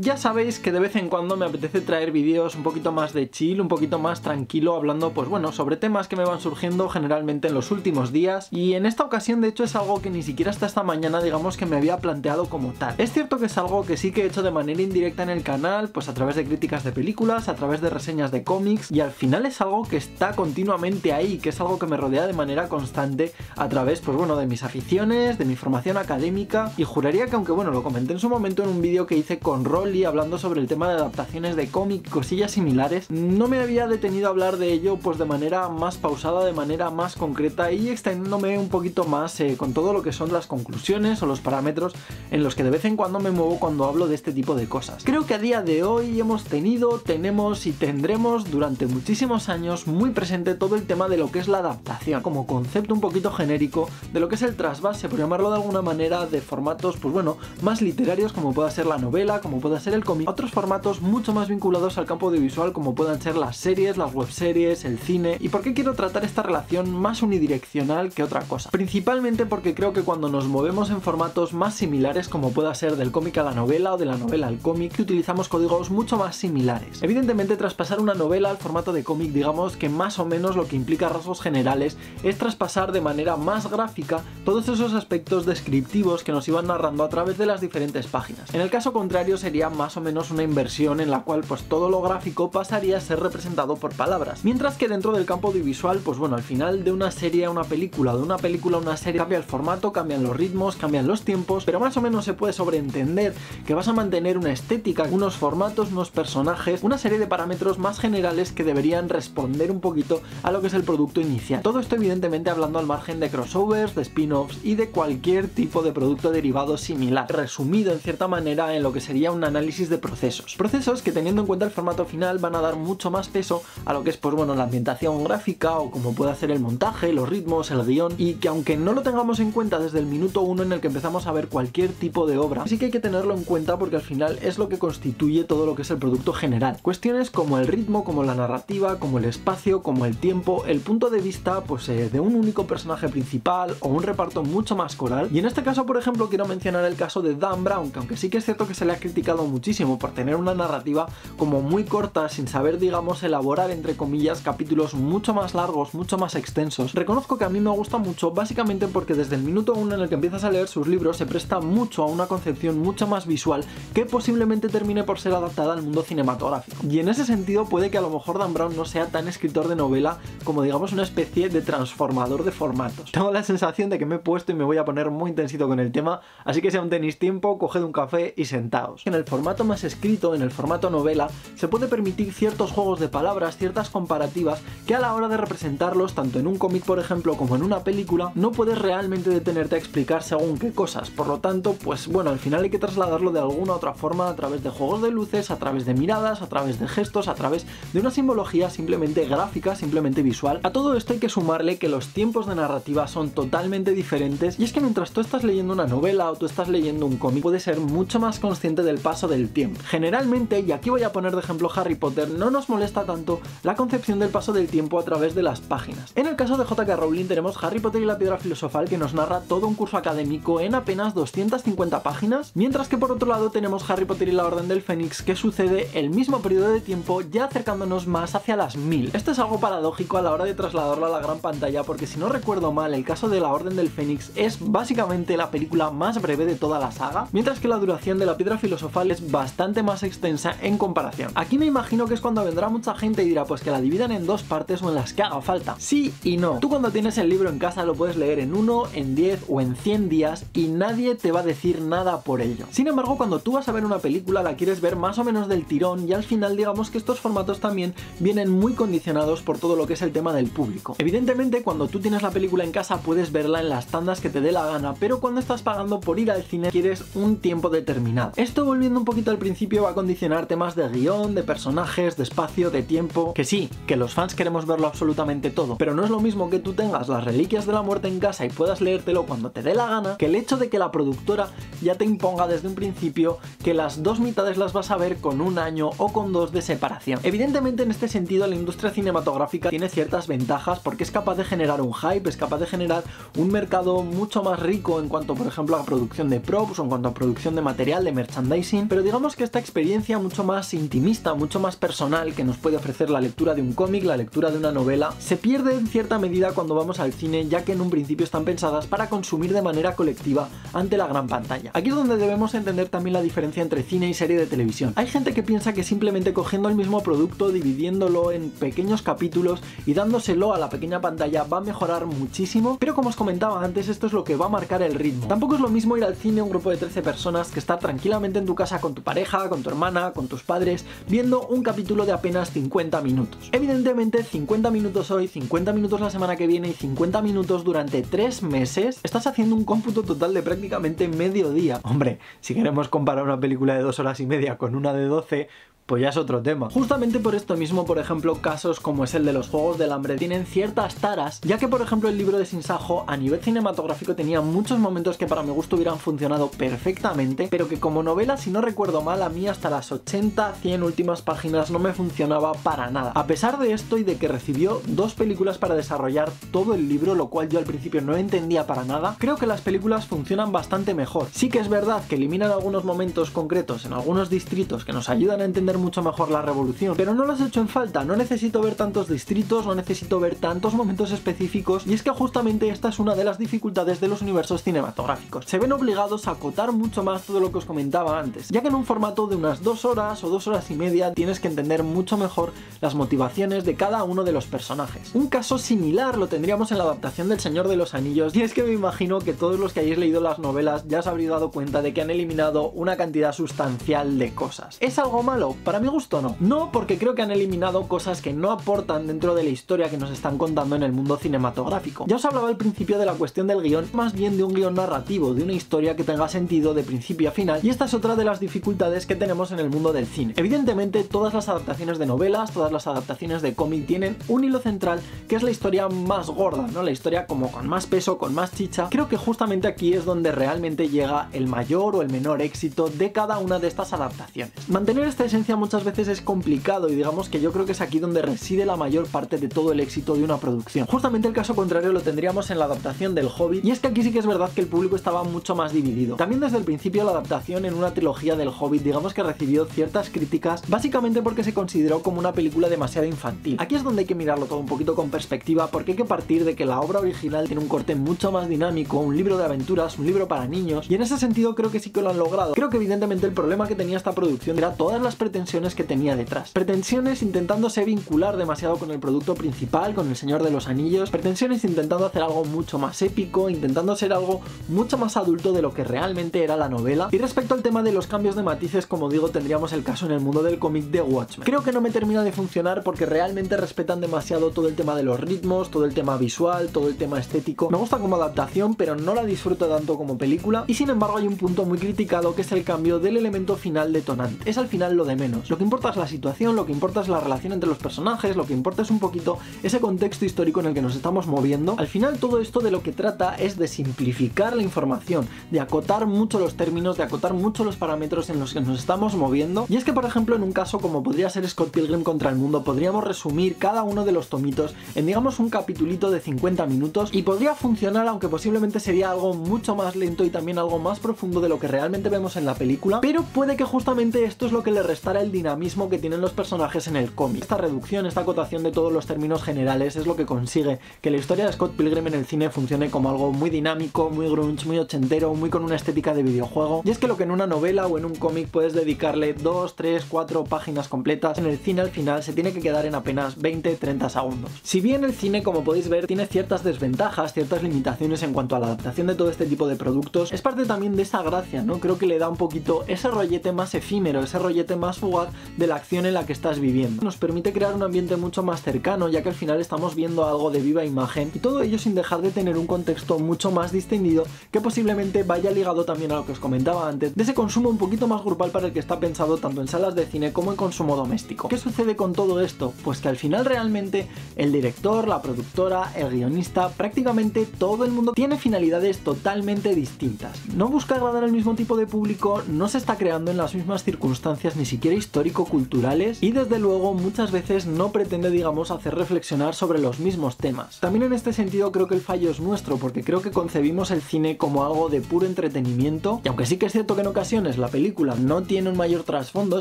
Ya sabéis que de vez en cuando me apetece traer vídeos un poquito más de chill, un poquito más tranquilo, hablando pues bueno, sobre temas que me van surgiendo generalmente en los últimos días, y en esta ocasión de hecho es algo que ni siquiera hasta esta mañana digamos que me había planteado como tal. Es cierto que es algo que sí que he hecho de manera indirecta en el canal, pues a través de críticas de películas, a través de reseñas de cómics, y al final es algo que está continuamente ahí, que es algo que me rodea de manera constante a través pues bueno, de mis aficiones, de mi formación académica, y juraría que aunque bueno, lo comenté en su momento en un vídeo que hice con Rolly hablando sobre el tema de adaptaciones de cómic, cosillas similares, no me había detenido a hablar de ello pues de manera más pausada, de manera más concreta y extendiéndome un poquito más con todo lo que son las conclusiones o los parámetros en los que de vez en cuando me muevo cuando hablo de este tipo de cosas. Creo que a día de hoy hemos tenido, tenemos y tendremos durante muchísimos años muy presente todo el tema de lo que es la adaptación, como concepto un poquito genérico de lo que es el trasvase, por llamarlo de alguna manera, de formatos pues bueno, más literarios como pueda ser la novela, como pueda ser el cómic, otros formatos mucho más vinculados al campo audiovisual como puedan ser las series, las webseries, el cine. ¿Y por qué quiero tratar esta relación más unidireccional que otra cosa? Principalmente porque creo que cuando nos movemos en formatos más similares como pueda ser del cómic a la novela o de la novela al cómic, utilizamos códigos mucho más similares. Evidentemente traspasar una novela al formato de cómic, digamos que más o menos lo que implica rasgos generales es traspasar de manera más gráfica todos esos aspectos descriptivos que nos iban narrando a través de las diferentes páginas. En el caso contrario sería más o menos una inversión en la cual pues todo lo gráfico pasaría a ser representado por palabras, mientras que dentro del campo audiovisual pues bueno, al final de una serie a una película, de una película a una serie, cambia el formato, cambian los ritmos, cambian los tiempos, pero más o menos se puede sobreentender que vas a mantener una estética, unos formatos, unos personajes, una serie de parámetros más generales que deberían responder un poquito a lo que es el producto inicial. Todo esto evidentemente hablando al margen de crossovers, de spin-offs y de cualquier tipo de producto derivado similar, resumido en cierta manera en lo que sería un análisis de procesos que teniendo en cuenta el formato final van a dar mucho más peso a lo que es pues bueno, la ambientación gráfica o como puede hacer el montaje, los ritmos, el guión, y que aunque no lo tengamos en cuenta desde el minuto 1 en el que empezamos a ver cualquier tipo de obra, sí que hay que tenerlo en cuenta porque al final es lo que constituye todo lo que es el producto general. Cuestiones como el ritmo, como la narrativa, como el espacio, como el tiempo, el punto de vista pues de un único personaje principal o un reparto mucho más coral, y en este caso por ejemplo quiero mencionar el caso de Dan Brown, que aunque sí que es cierto que se le ha criticado muchísimo por tener una narrativa como muy corta, sin saber digamos elaborar entre comillas capítulos mucho más largos, mucho más extensos, reconozco que a mí me gusta mucho básicamente porque desde el minuto 1 en el que empiezas a leer sus libros se presta mucho a una concepción mucho más visual que posiblemente termine por ser adaptada al mundo cinematográfico, y en ese sentido puede que a lo mejor Dan Brown no sea tan escritor de novela como digamos una especie de transformador de formatos. Tengo la sensación de que me he puesto y me voy a poner muy intensito con el tema, así que si aún tenéis tiempo, coged un café y sentaos. En el formato más escrito, en el formato novela, se puede permitir ciertos juegos de palabras, ciertas comparativas que a la hora de representarlos, tanto en un cómic por ejemplo como en una película, no puedes realmente detenerte a explicar según qué cosas. Por lo tanto, pues bueno, al final hay que trasladarlo de alguna otra forma a través de juegos de luces, a través de miradas, a través de gestos, a través de una simbología simplemente gráfica, simplemente visual. A todo esto hay que sumarle que los tiempos de narrativa son totalmente diferentes, y es que mientras tú estás leyendo una novela o tú estás leyendo un cómic, puedes ser mucho más consciente del paso del tiempo. Generalmente, y aquí voy a poner de ejemplo Harry Potter, no nos molesta tanto la concepción del paso del tiempo a través de las páginas. En el caso de J.K. Rowling tenemos Harry Potter y la Piedra Filosofal, que nos narra todo un curso académico en apenas 250 páginas, mientras que por otro lado tenemos Harry Potter y la Orden del Fénix, que sucede el mismo periodo de tiempo, ya acercándonos más hacia las 1000. Esto es algo paradójico a la hora de trasladarlo a la gran pantalla, porque si no recuerdo mal, el caso de la Orden del Fénix es básicamente la película más breve de toda la saga, mientras que la duración de la Piedra Filosofal es bastante más extensa en comparación. Aquí me imagino que es cuando vendrá mucha gente y dirá pues que la dividan en dos partes o en las que haga falta. Sí y no. Tú cuando tienes el libro en casa lo puedes leer en 1, en 10 o en 100 días y nadie te va a decir nada por ello. Sin embargo, cuando tú vas a ver una película la quieres ver más o menos del tirón, y al final digamos que estos formatos también vienen muy condicionados por todo lo que es el tema del público. Evidentemente, cuando tú tienes la película en casa puedes verla en las tandas que te dé la gana, pero cuando estás pagando por ir al cine quieres un tiempo determinado. Esto, volviendo un poquito al principio, va a condicionar temas de guión, de personajes, de espacio, de tiempo, que sí, que los fans queremos verlo absolutamente todo, pero no es lo mismo que tú tengas las Reliquias de la Muerte en casa y puedas leértelo cuando te dé la gana, que el hecho de que la productora ya te imponga desde un principio que las dos mitades las vas a ver con un año o con 2 de separación. Evidentemente, en este sentido la industria cinematográfica tiene ciertas ventajas porque es capaz de generar un hype, es capaz de generar un mercado mucho más rico en cuanto por ejemplo a producción de props o en cuanto a producción de material, de merchandising, streaming, pero digamos que esta experiencia mucho más intimista, mucho más personal que nos puede ofrecer la lectura de un cómic, la lectura de una novela, se pierde en cierta medida cuando vamos al cine, ya que en un principio están pensadas para consumir de manera colectiva ante la gran pantalla. Aquí es donde debemos entender también la diferencia entre cine y serie de televisión. Hay gente que piensa que simplemente cogiendo el mismo producto, dividiéndolo en pequeños capítulos y dándoselo a la pequeña pantalla va a mejorar muchísimo, pero como os comentaba antes, esto es lo que va a marcar el ritmo. Tampoco es lo mismo ir al cine un grupo de 13 personas que estar tranquilamente en tu casa con tu pareja, con tu hermana, con tus padres, viendo un capítulo de apenas 50 minutos. Evidentemente, 50 minutos hoy, 50 minutos la semana que viene y 50 minutos durante 3 meses, estás haciendo un cómputo total de prácticamente medio día. Hombre, si queremos comparar una película de 2 horas y media con una de 12, pues ya es otro tema. Justamente por esto mismo, por ejemplo, casos como es el de los Juegos del Hambre tienen ciertas taras, ya que por ejemplo el libro de Sin Sajo a nivel cinematográfico tenía muchos momentos que para mi gusto hubieran funcionado perfectamente, pero que como novela, si no recuerdo mal, a mí hasta las 80-100 últimas páginas no me funcionaba para nada. A pesar de esto y de que recibió 2 películas para desarrollar todo el libro, lo cual yo al principio no entendía para nada, creo que las películas funcionan bastante mejor. Sí que es verdad que eliminan algunos momentos concretos en algunos distritos que nos ayudan a entender mucho mejor la revolución, pero no los he hecho en falta. No necesito ver tantos distritos, no necesito ver tantos momentos específicos, y es que justamente esta es una de las dificultades de los universos cinematográficos. Se ven obligados a acotar mucho más todo lo que os comentaba antes, ya que en un formato de unas 2 horas o 2 horas y media tienes que entender mucho mejor las motivaciones de cada uno de los personajes. Un caso similar lo tendríamos en la adaptación del Señor de los Anillos, y es que me imagino que todos los que hayáis leído las novelas ya os habréis dado cuenta de que han eliminado una cantidad sustancial de cosas. ¿Es algo malo? Para mi gusto no. No, porque creo que han eliminado cosas que no aportan dentro de la historia que nos están contando en el mundo cinematográfico. Ya os hablaba al principio de la cuestión del guión, más bien de un guión narrativo, de una historia que tenga sentido de principio a final, y esta es otra de las dificultades que tenemos en el mundo del cine. Evidentemente, todas las adaptaciones de novelas, todas las adaptaciones de cómic tienen un hilo central que es la historia más gorda, ¿no? La historia como con más peso, con más chicha. Creo que justamente aquí es donde realmente llega el mayor o el menor éxito de cada una de estas adaptaciones. Mantener esta esencia muchas veces es complicado, y digamos que yo creo que es aquí donde reside la mayor parte de todo el éxito de una producción. Justamente el caso contrario lo tendríamos en la adaptación del Hobbit, y es que aquí sí que es verdad que el público estaba mucho más dividido. También desde el principio la adaptación en una trilogía del Hobbit digamos que recibió ciertas críticas, básicamente porque se consideró como una película demasiado infantil. Aquí es donde hay que mirarlo todo un poquito con perspectiva, porque hay que partir de que la obra original tiene un corte mucho más dinámico, un libro de aventuras, un libro para niños, y en ese sentido creo que sí que lo han logrado. Creo que evidentemente el problema que tenía esta producción era todas las pretensiones que tenía detrás. Pretensiones intentándose vincular demasiado con el producto principal, con El Señor de los Anillos, pretensiones intentando hacer algo mucho más épico, intentando ser algo mucho más adulto de lo que realmente era la novela. Y respecto al tema de los cambios de matices, como digo, tendríamos el caso en el mundo del cómic de Watchmen. Creo que no me termina de funcionar porque realmente respetan demasiado todo el tema de los ritmos, todo el tema visual, todo el tema estético. Me gusta como adaptación, pero no la disfruto tanto como película, y sin embargo hay un punto muy criticado que es el cambio del elemento final detonante. Es al final lo de menos. Lo que importa es la situación, lo que importa es la relación entre los personajes, lo que importa es un poquito ese contexto histórico en el que nos estamos moviendo. Al final todo esto de lo que trata es de simplificar la información, de acotar mucho los términos, de acotar mucho los parámetros en los que nos estamos moviendo. Y es que por ejemplo en un caso como podría ser Scott Pilgrim contra el mundo, podríamos resumir cada uno de los tomitos en digamos un capitulito de 50 minutos y podría funcionar, aunque posiblemente sería algo mucho más lento y también algo más profundo de lo que realmente vemos en la película, pero puede que justamente esto es lo que le restara el dinamismo que tienen los personajes en el cómic. Esta reducción, esta acotación de todos los términos generales es lo que consigue que la historia de Scott Pilgrim en el cine funcione como algo muy dinámico, muy grunge, muy ochentero, muy con una estética de videojuego. Y es que lo que en una novela o en un cómic puedes dedicarle 2, 3, 4 páginas completas, en el cine al final se tiene que quedar en apenas 20-30 segundos. Si bien el cine, como podéis ver, tiene ciertas desventajas, ciertas limitaciones en cuanto a la adaptación de todo este tipo de productos, es parte también de esa gracia, ¿no? Creo que le da un poquito ese rollete más efímero, ese rollete más fugaz de la acción en la que estás viviendo. Nos permite crear un ambiente mucho más cercano, ya que al final estamos viendo algo de viva imagen, y todo ello sin dejar de tener un contexto mucho más distendido que posiblemente vaya ligado también a lo que os comentaba antes, de ese consumo un poquito más grupal para el que está pensado tanto en salas de cine como en consumo doméstico. ¿Qué sucede con todo esto? Pues que al final realmente el director, la productora, el guionista, prácticamente todo el mundo tiene finalidades totalmente distintas. No busca agradar al mismo tipo de público, no se está creando en las mismas circunstancias, ni siquiera histórico-culturales y desde luego muchas veces no pretende, digamos, hacer reflexionar sobre los mismos temas. También en este sentido creo que el fallo es nuestro, porque creo que concebimos el cine como algo de puro entretenimiento, y aunque sí que es cierto que en ocasiones la película no tiene un mayor trasfondo,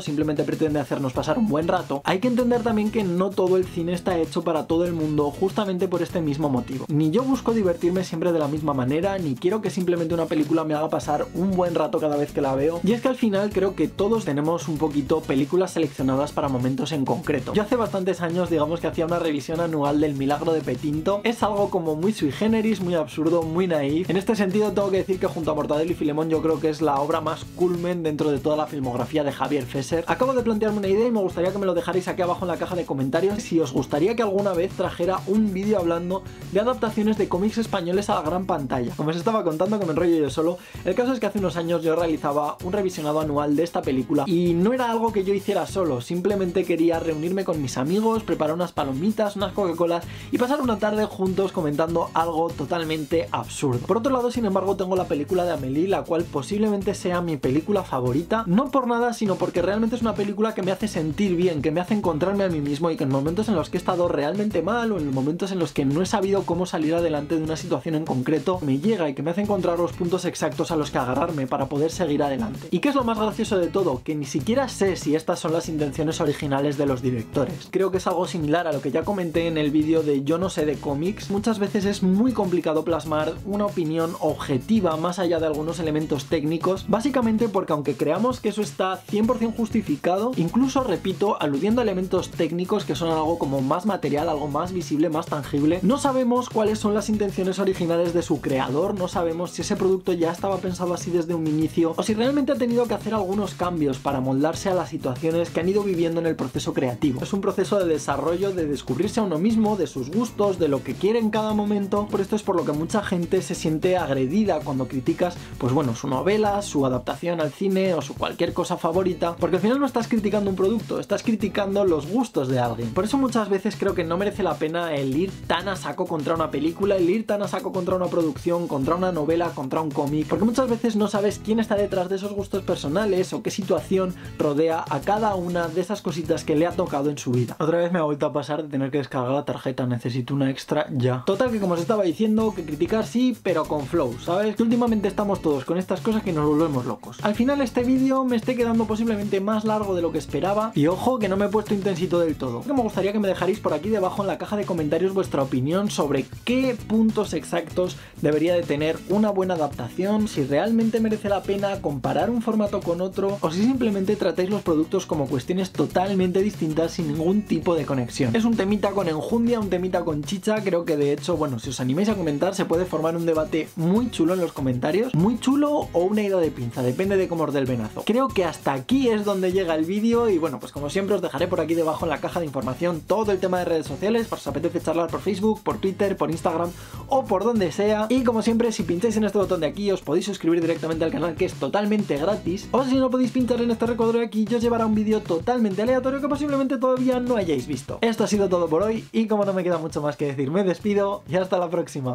simplemente pretende hacernos pasar un buen rato, hay que entender también que no todo el cine está hecho para todo el mundo justamente por este mismo motivo. Ni yo busco divertirme siempre de la misma manera, ni quiero que simplemente una película me haga pasar un buen rato cada vez que la veo, y es que al final creo que todos tenemos un poquito películas seleccionadas para momentos en concreto. Yo hace bastantes años, digamos que hacía una revisión anual del Milagro de Petinto. Es algo como muy sui generis, muy absurdo, muy naif. En este sentido tengo que decir que junto a Mortadelo y Filemón yo creo que es la obra más culmen dentro de toda la filmografía de Javier Fesser. Acabo de plantearme una idea y me gustaría que me lo dejarais aquí abajo en la caja de comentarios si os gustaría que alguna vez trajera un vídeo hablando de adaptaciones de cómics españoles a la gran pantalla. Como os estaba contando, que me enrollo yo solo, el caso es que hace unos años yo realizaba un revisionado anual de esta película y no era algo que yo hiciera solo, simplemente quería reunirme con mis amigos, preparar unas palomitas, unas Coca-Colas y pasar una tarde juntos comentando algo totalmente absurdo. Por otro lado, sin embargo, tengo la película de Amélie, la cual posiblemente sea mi película favorita, no por nada, sino porque realmente es una película que me hace sentir bien, que me hace encontrarme a mí mismo y que en momentos en los que he estado realmente mal o en momentos en los que no he sabido cómo salir adelante de una situación en concreto, me llega y que me hace encontrar los puntos exactos a los que agarrarme para poder seguir adelante. ¿Y qué es lo más gracioso de todo? Que ni siquiera sé si estas son las intenciones originales de los directores. Creo que es algo similar a lo que ya comenté en el vídeo de Yo no sé de cómics. Muchas veces es muy complicado plasmar una opinión objetiva más allá de algunos elementos técnicos, básicamente porque aunque creamos que eso está 100% justificado, incluso, repito, aludiendo a elementos técnicos que son algo como más material, algo más visible, más tangible, no sabemos cuáles son las intenciones originales de su creador, no sabemos si ese producto ya estaba pensado así desde un inicio o si realmente ha tenido que hacer algunos cambios para moldarse a las situaciones que han ido viviendo en el proceso creativo. Es un proceso de desarrollo, de descubrirse a uno mismo, de sus gustos, de lo que quiere en cada momento. Por esto es por lo que mucha gente se siente agredida cuando criticas, pues bueno, su novela, su adaptación al cine o su cualquier cosa favorita, porque al final no estás criticando un producto, estás criticando los gustos de alguien. Por eso muchas veces creo que no merece la pena el ir tan a saco contra una película, el ir tan a saco contra una producción, contra una novela, contra un cómic, porque muchas veces no sabes quién está detrás de esos gustos personales o qué situación rodea a cada una de esas cositas que le ha tocado en su vida. Otra vez me ha vuelto a pasar de tener que descargar la tarjeta, necesito una extra ya. Total, que como os estaba diciendo, que criticar sí, pero con flow, ¿sabes? Que últimamente estamos todos con estas cosas que nos volvemos locos. Al final este vídeo me esté quedando posiblemente más largo de lo que esperaba y ojo que no me he puesto intensito del todo. Que me gustaría que me dejarais por aquí debajo en la caja de comentarios vuestra opinión sobre qué puntos exactos debería de tener una buena adaptación, si realmente merece la pena comparar un formato con otro o si simplemente tratáis los productos como cuestiones totalmente distintas sin ningún tipo de conexión. Es un temita con enjundia, un temita con chicha, creo que de hecho, bueno, si os animáis a comentar se puede formar un debate muy chulo en los comentarios, muy chulo o una ida de pinza, depende de cómo os dé el venazo. Creo que hasta aquí es donde llega el vídeo y bueno, pues como siempre os dejaré por aquí debajo en la caja de información todo el tema de redes sociales, por si os apetece charlar por Facebook, por Twitter, por Instagram o por donde sea. Y como siempre, si pincháis en este botón de aquí os podéis suscribir directamente al canal, que es totalmente gratis, o si no podéis pinchar en este recuadro de aquí y os llevará un vídeo totalmente aleatorio que posiblemente todavía no hayáis visto. Esto ha sido todo por hoy y como no me queda mucho más que decir, me despido y hasta la próxima.